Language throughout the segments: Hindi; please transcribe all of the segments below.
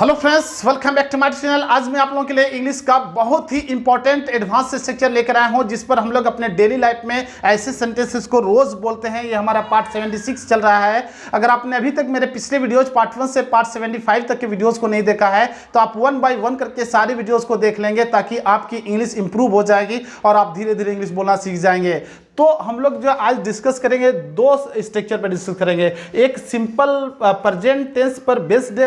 Hello friends, welcome back to my channel. आज मैं आप लोगों के लिए इंग्लिश का बहुत ही इंपॉर्टेंट एडवांस स्ट्रक्चर लेकर आया हूं, जिस पर हम लोग अपने डेली लाइफ में ऐसे सेंटेंसेस को रोज बोलते हैं। ये हमारा पार्ट 76 चल रहा है। अगर आपने अभी तक मेरे पिछले वीडियोज पार्ट 1 से पार्ट 75 तक के वीडियोज को नहीं देखा है तो आप 1 बाय 1 करके सारी वीडियोज को देख लेंगे, ताकि आपकी इंग्लिश इंप्रूव हो जाएगी और आप धीरे धीरे इंग्लिश बोलना सीख जाएंगे। तो हम लोग जो आज डिस्कस करेंगे, दो स्ट्रक्चर पर डिस्कस करेंगे। एक सिंपल प्रेजेंट टेंस पर बेस्ड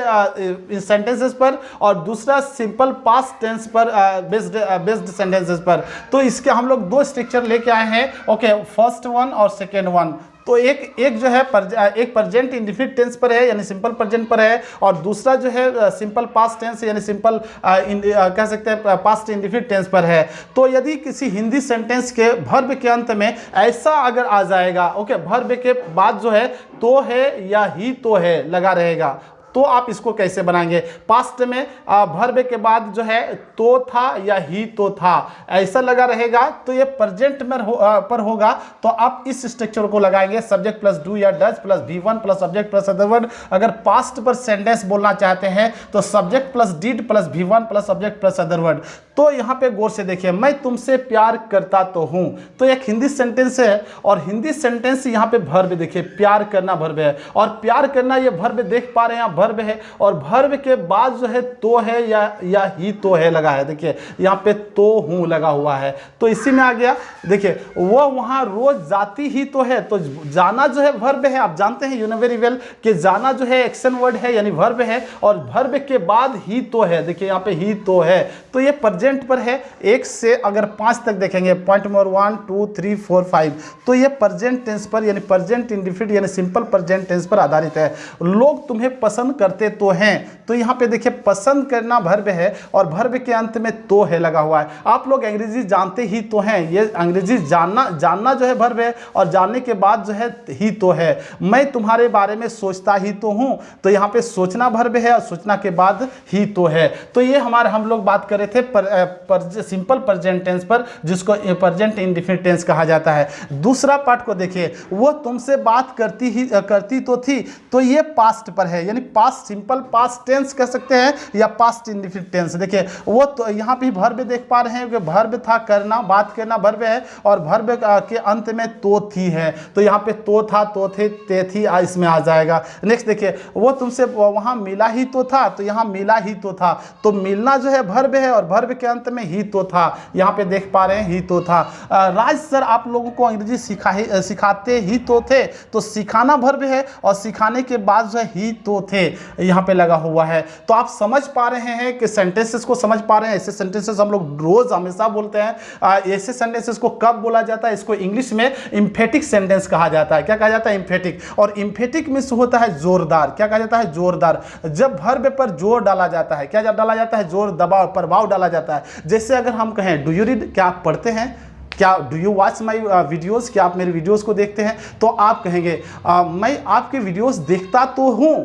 सेंटेंसेस पर, और दूसरा सिंपल पास्ट टेंस पर बेस्ड सेंटेंसेस पर। तो इसके हम लोग दो स्ट्रक्चर लेके आए हैं। ओके, फर्स्ट वन और सेकेंड वन। तो एक जो है एक प्रेजेंट इंडेफिनिट टेंस पर है, यानी सिंपल प्रेजेंट पर है, और दूसरा जो है सिंपल पास्ट टेंस यानी सिंपल कह सकते हैं पास्ट इंडेफिनिट टेंस पर है। तो यदि किसी हिंदी सेंटेंस के वर्ब के अंत में ऐसा अगर आ जाएगा, ओके, वर्ब के बाद जो है तो है या ही तो है लगा रहेगा, तो आप इसको कैसे बनाएंगे। पास्ट में वर्ब के बाद जो है तो था या ही तो था ऐसा लगा रहेगा, तो ये प्रेजेंट में पर होगा। तो आप इस स्ट्रक्चर को लगाएंगे, सब्जेक्ट प्लस डू या does plus V1 plus subject plus other word. अगर पास्ट पर सेंटेंस बोलना चाहते हैं तो subject plus did plus V1 plus subject plus other word. तो यहाँ पे गौर से देखिए, मैं तुमसे प्यार करता तो हूँ, तो एक हिंदी सेंटेंस है, और हिंदी सेंटेंस यहाँ पे वर्ब देखिए, प्यार करना वर्ब है, और प्यार करना ये वर्ब देख पा रहे हैं, वर्ब है, और वर्ब के बाद जो है तो है या ही तो है लगा है। देखिए यहाँ पे तो हूँ लगा हुआ है, तो इसी में आ गया। देखिए वो वहाँ रोज जाती ही तो है, तो जाना जो है वर्ब है। आप जानते हैं, यू नो वेरी वेल, कि जाना जो है एक्शन वर्ड है यानी वर्ब है, और वर्ब के बाद ही तो है। देखिए यहाँ पे ही तो है, तो ये प्रेजेंट पर है। 1 से अगर 5 तक देखेंगे, पॉइंट नंबर 1 2 3 4 5, तो ये प्रेजेंट टेंस पर यानी प्रेजेंट इंडेफिनिट यानी सिंपल प्रेजेंट टेंस पर आधारित है। लोग तुम्हें पसंद करते तो हैं, तो यहाँ पे देखिए पसंद करना वर्ब है, और वर्ब के अंत में तो है लगा हुआ है। आप लोग अंग्रेजी जानते ही तो हैं, ये अंग्रेजी जानना जो है वर्ब है, और जानने के बाद जो है ही तो है। मैं तुम्हारे बारे में सोचता ही तो हूँ, तो यहाँ पे सोचना वर्ब है, और सोचना के बाद ही तो है। तो ये हम लोग बात कर रहे थे सिंपल प्रेजेंट टेंस पर, जिसको प्रेजेंट इंडेफिनिट टेंस कहा जाता है। दूसरा पार्ट को देखिए, वो तुमसे बात करती तो थी, तो ये पास्ट पर है, यानी पास्ट सिंपल पास्ट टेंस कह सकते हैं या पास्ट इंडेफिनिट टेंस। देखिए वो तो यहाँ पे वर्ब देख पा रहे हैं कि वर्ब था करना, बात करना वर्ब है, और वर्ब के अंत में तो थी है, तो यहाँ पे तो था, तो थे, ते थी इसमें आ जाएगा। नेक्स्ट देखिए, वो तुमसे वहाँ मिला ही तो था, तो यहाँ मिला ही तो था, तो मिलना जो है वर्ब है, और वर्ब के अंत में ही तो था, यहाँ पे देख पा रहे हैं ही तो था। राज सर आप लोगों को अंग्रेजी सिखाते ही तो थे, तो सिखाना वर्ब है, और सिखाने के बाद जो है ही तो थे यहाँ पे लगा हुआ है। तो आप समझ पा रहे हैं कि सेंटेंसेस को समझ पा रहे हैं। ऐसे सेंटेंसेस हम लोग रोज हमेशा बोलते हैं। ऐसे सेंटेंसेस को कब बोला जाता है, इसको इंग्लिश में इम्फेटिक सेंटेंस कहा जाता है। क्या कहा जाता है? इम्फेटिक। और इम्फेटिक मीन्स होता है जोरदार। क्या कहा जाता है? जोरदार। जब वर्ब पर जोर डाला जाता है, क्या डाला जाता है? जोर, दबाव, प्रभाव डाला जाता है। जैसे अगर हम कहें डू यू रीड, क्या आप पढ़ते हैं, क्या do you watch my videos, क्या आप मेरे वीडियोज़ को देखते हैं, तो आप कहेंगे मैं आपके वीडियोज़ देखता तो हूँ,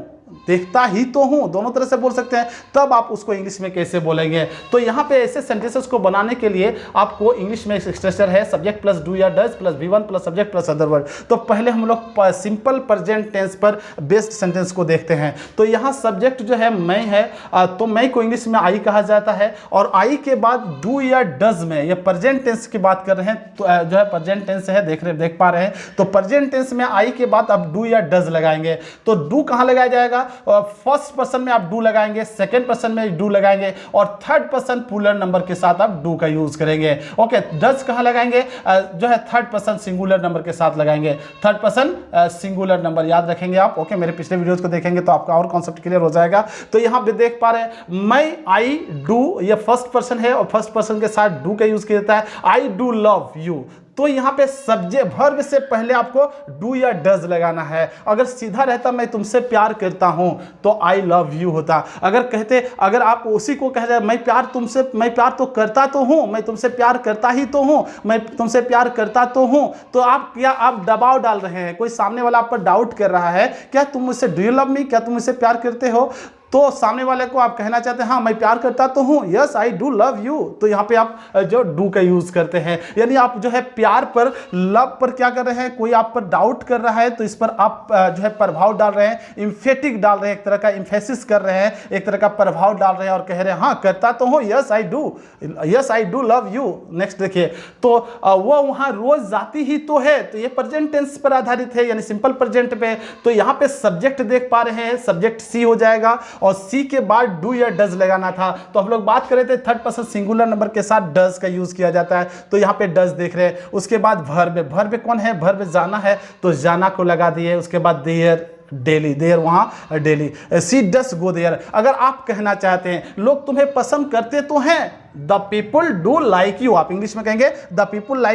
देखता ही तो हूं, दोनों तरह से बोल सकते हैं। तब आप उसको इंग्लिश में कैसे बोलेंगे? तो यहाँ पे ऐसे सेंटेंसेस को बनाने के लिए आपको इंग्लिश में एक स्ट्रक्चर है, सब्जेक्ट प्लस डू या does plus V1 plus subject plus other word. तो पहले हम लोग सिंपल प्रेजेंट टेंस पर बेस्ड सेंटेंस को देखते हैं। तो यहाँ सब्जेक्ट जो है मैं है, तो मैं को इंग्लिश में आई कहा जाता है, और आई के बाद डू या डज में, ये प्रेजेंट टेंस की बात कर रहे हैं, तो जो है प्रेजेंट टेंस है, देख पा रहे हैं। तो प्रेजेंट टेंस में आई के बाद अब डू या डज लगाएंगे। तो डू कहाँ लगाया जाएगा? फर्स्ट पर्सन में आप डू लगाएंगे, सेकंड पर्सन में डू लगाएंगे, और थर्ड पर्सन प्लूरल नंबर के साथ आप डू का यूज करेंगे। ओके, डज कहां लगाएंगे? जो है थर्ड पर्सन सिंगुलर नंबर के साथ लगाएंगे। थर्ड पर्सन सिंगुलर नंबर याद रखेंगे आप। ओके, मेरे पिछले वीडियोस को देखेंगे तो आपका और कॉन्सेप्ट क्लियर हो जाएगा। तो यहां पे देख पा रहे हैं मैं, आई, डू, ये फर्स्ट पर्सन है, और फर्स्ट पर्सन के साथ डू का यूज किया जाता है। आई डू लव यू, तो यहाँ पे सब्जेक्ट वर्ब से पहले आपको डू या डज लगाना है। अगर सीधा रहता मैं तुमसे प्यार करता हूं, तो आई लव यू होता। अगर आप उसी को कह रहे मैं प्यार तो करता तो हूं, मैं तुमसे प्यार करता ही तो हूं, मैं तुमसे प्यार करता तो हूं, तो आप दबाव डाल रहे हैं, कोई सामने वाला आप पर डाउट कर रहा है, क्या तुम मुझसे डू यू लव मी, क्या तुम मुझसे प्यार करते हो, तो सामने वाले को आप कहना चाहते हैं हाँ मैं प्यार करता तो हूँ, yes I do love you, तो यहाँ पे आप जो डू का यूज करते हैं, यानी आप जो है प्यार पर, लव पर क्या कर रहे हैं, कोई आप पर डाउट कर रहा है तो इस पर आप जो है प्रभाव डाल रहे हैं, इम्फेटिक डाल रहे हैं, एक तरह का इम्फेसिस कर रहे हैं, एक तरह का प्रभाव डाल रहे हैं और कह रहे हैं हाँ करता तो हूँ, yes I do love you. Next देखिए, तो वो वहां रोज जाती ही तो है, तो ये प्रेजेंट टेंस पर आधारित है यानी सिंपल प्रेजेंट पे, तो यहाँ पे सब्जेक्ट देख पा रहे हैं, सब्जेक्ट सी हो जाएगा और सी के बाद डू या डज लगाना था। तो हम लोग बात कर रहे थे थर्ड पर्सन सिंगुलर नंबर के साथ डज का यूज किया जाता है, तो यहाँ पे डज देख रहे हैं। उसके बाद वर्ब, वर्ब कौन है, वर्ब जाना है तो जाना को लगा दिए। उसके बाद देयर, डेली, देयर वहां daily, she does go there. अगर आप कहना चाहते हैं लोग तुम्हें पसंद करते तो हैं, the people do like you, आप इंग्लिश में कहेंगे the people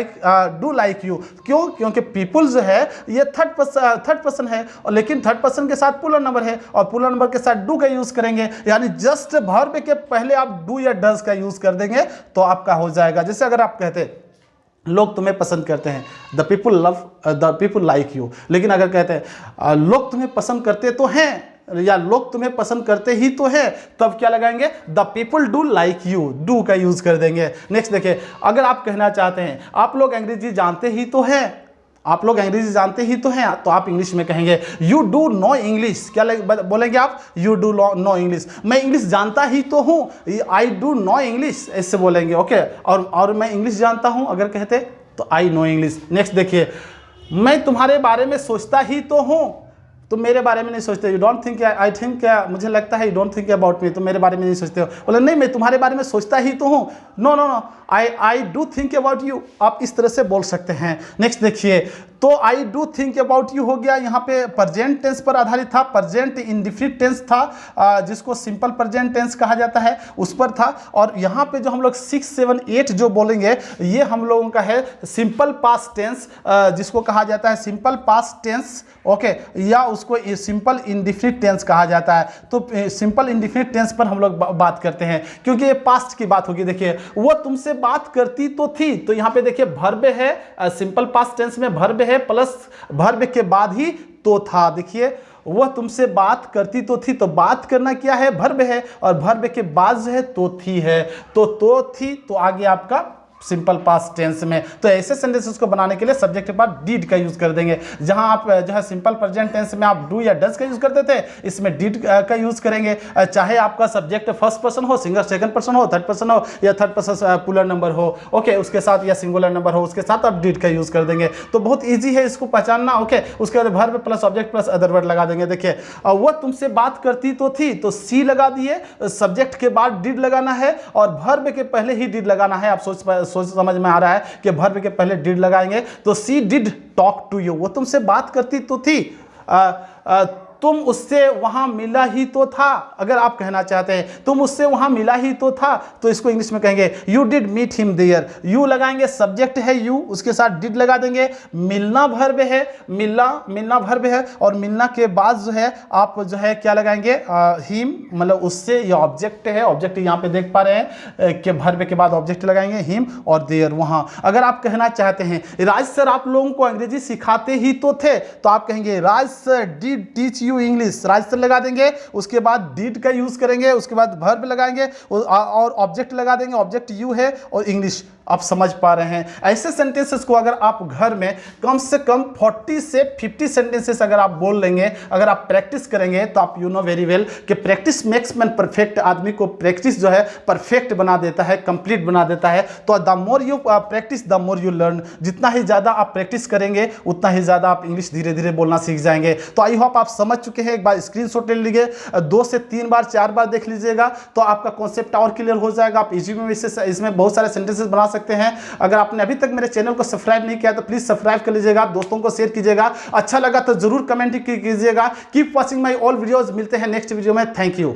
do like you. क्यों? क्योंकि पीपुल जो है ये थर्ड पर्सन है, और लेकिन थर्ड पर्सन के साथ पुलर नंबर है और पुलर नंबर के साथ डू का यूज करेंगे, यानी जस्ट वर्ब के पहले आप डू या डज का यूज कर देंगे तो आपका हो जाएगा। जैसे अगर आप कहते लोग तुम्हें पसंद करते हैं, द पीपुल लाइक यू, लेकिन अगर कहते हैं लोग तुम्हें पसंद करते तो हैं या लोग तुम्हें पसंद करते ही तो है, तब क्या लगाएंगे, the people do like you, do का यूज कर देंगे। नेक्स्ट देखिए, अगर आप कहना चाहते हैं आप लोग अंग्रेजी जानते ही तो हैं, आप लोग अंग्रेजी जानते ही तो हैं, तो आप इंग्लिश में कहेंगे यू डू नो इंग्लिश। क्या बोलेंगे आप, यू डू नो इंग्लिश, मैं इंग्लिश जानता ही तो हूँ, आई डू नो इंग्लिश ऐसे बोलेंगे। ओके, और मैं इंग्लिश जानता हूँ अगर कहते तो आई नो इंग्लिश। नेक्स्ट देखिए, मैं तुम्हारे बारे में सोचता ही तो हूँ, तुम मेरे बारे में नहीं सोचते, you don't think, I think, क्या मुझे लगता है, you don't think about me, तुम मेरे बारे में नहीं सोचते हो। बोले नहीं मैं तुम्हारे बारे में सोचता ही तो हूँ, no no no, I do think about you, आप इस तरह से बोल सकते हैं। नेक्स्ट देखिए, तो आई डू थिंक अबाउट यू हो गया, यहाँ पे प्रेजेंट टेंस पर आधारित था, प्रेजेंट इंडेफिनिट टेंस था जिसको सिंपल प्रेजेंट टेंस कहा जाता है, उस पर था। और यहाँ पे जो हम लोग 6, 7, 8 जो बोलेंगे ये हम लोगों का है सिंपल पास्ट टेंस, जिसको कहा जाता है सिंपल पास्ट टेंस, ओके, या उसको सिंपल इंडेफिनिट टेंस कहा जाता है। तो सिंपल इंडेफिनिट टेंस पर हम लोग बात करते हैं क्योंकि ये पास्ट की बात होगी। देखिए, वो तुमसे बात करती तो थी, तो यहाँ पे देखिए वर्ब है, सिंपल पास्ट टेंस में वर्ब है प्लस वर्ब के बाद ही तो था। देखिए, वह तुमसे बात करती तो थी, तो बात करना क्या है, वर्ब है, और वर्ब के बाद जो है तो थी है, तो थी, तो आगे आपका सिंपल पास्ट टेंस में। तो ऐसे सेंटेंसेस को बनाने के लिए सब्जेक्ट के बाद डीड का यूज कर देंगे। जहां आप जो है सिंपल प्रेजेंट टेंस में आप डू या डज का यूज करते थे, इसमें डीड का यूज करेंगे। चाहे आपका सब्जेक्ट फर्स्ट पर्सन हो, सिंगल सेकंड पर्सन हो, थर्ड पर्सन हो, या थर्ड पर्सन पुलर नंबर हो, ओके, उसके साथ या सिंगुलर नंबर हो, उसके साथ आप डीड का यूज कर देंगे। तो बहुत ईजी है इसको पहचानना। ओके, उसके बाद verb plus object plus other word लगा देंगे। देखिए, वो तुमसे बात करती तो थी, तो सी लगा दिए, सब्जेक्ट के बाद डीड लगाना है और वर्ब के पहले ही डीड लगाना है। आप सोच समझ में आ रहा है कि वर्ब के पहले डिड लगाएंगे, तो सी डिड टॉक टू यू, वो तुमसे बात करती तो थी, तुम उससे वहां मिला ही तो था। अगर आप कहना चाहते हैं तुम उससे वहां मिला ही तो था, तो इसको इंग्लिश में कहेंगे you did meet him there. You लगाएंगे, सब्जेक्ट है यू, उसके साथ डिड लगा देंगे, मिलना वर्ब है, मिलना वर्ब है, और मिलना के बाद जो है आप जो है क्या लगाएंगे, हिम, मतलब उससे, ये ऑब्जेक्ट है, ऑब्जेक्ट यहाँ पे देख पा रहे हैं कि वर्ब के बाद ऑब्जेक्ट लगाएंगे, हिम और देयर वहां। अगर आप कहना चाहते हैं राज सर आप लोगों को अंग्रेजी सिखाते ही तो थे, तो आप कहेंगे Raj sir did teach you English, Raj sir लगा देंगे, उसके बाद डिड का यूज करेंगे, उसके बाद वर्ब लगाएंगे और ऑब्जेक्ट लगा देंगे, ऑब्जेक्ट यू है और इंग्लिश। आप समझ पा रहे हैं। ऐसे सेंटेंसेस को अगर आप घर में कम से कम 40 से 50 सेंटेंसेस अगर आप बोल लेंगे, अगर आप प्रैक्टिस करेंगे, तो आप यू नो वेरी वेल कि प्रैक्टिस मेक्स मैन परफेक्ट। आदमी को प्रैक्टिस जो है परफेक्ट बना देता है, कंप्लीट बना देता है। तो the more you practice the more you learn. जितना ही ज़्यादा आप प्रैक्टिस करेंगे उतना ही ज़्यादा आप इंग्लिश धीरे धीरे बोलना सीख जाएंगे। तो आई होप आप समझ चुके हैं। एक बार स्क्रीनशॉट ले लीजिए, 2 से 3 बार 4 बार देख लीजिएगा, तो आपका कॉन्सेप्ट और क्लियर हो जाएगा। आप इजी में इसमें बहुत सारे सेंटेंसेस बना सकते हैं। अगर आपने अभी तक मेरे चैनल को सब्सक्राइब नहीं किया तो प्लीज सब्सक्राइब कर लीजिएगा, दोस्तों को शेयर कीजिएगा। अच्छा लगा तो जरूर कमेंट कीजिएगा। Keep watching my all videos. मिलते हैं नेक्स्ट वीडियो में। Thank you.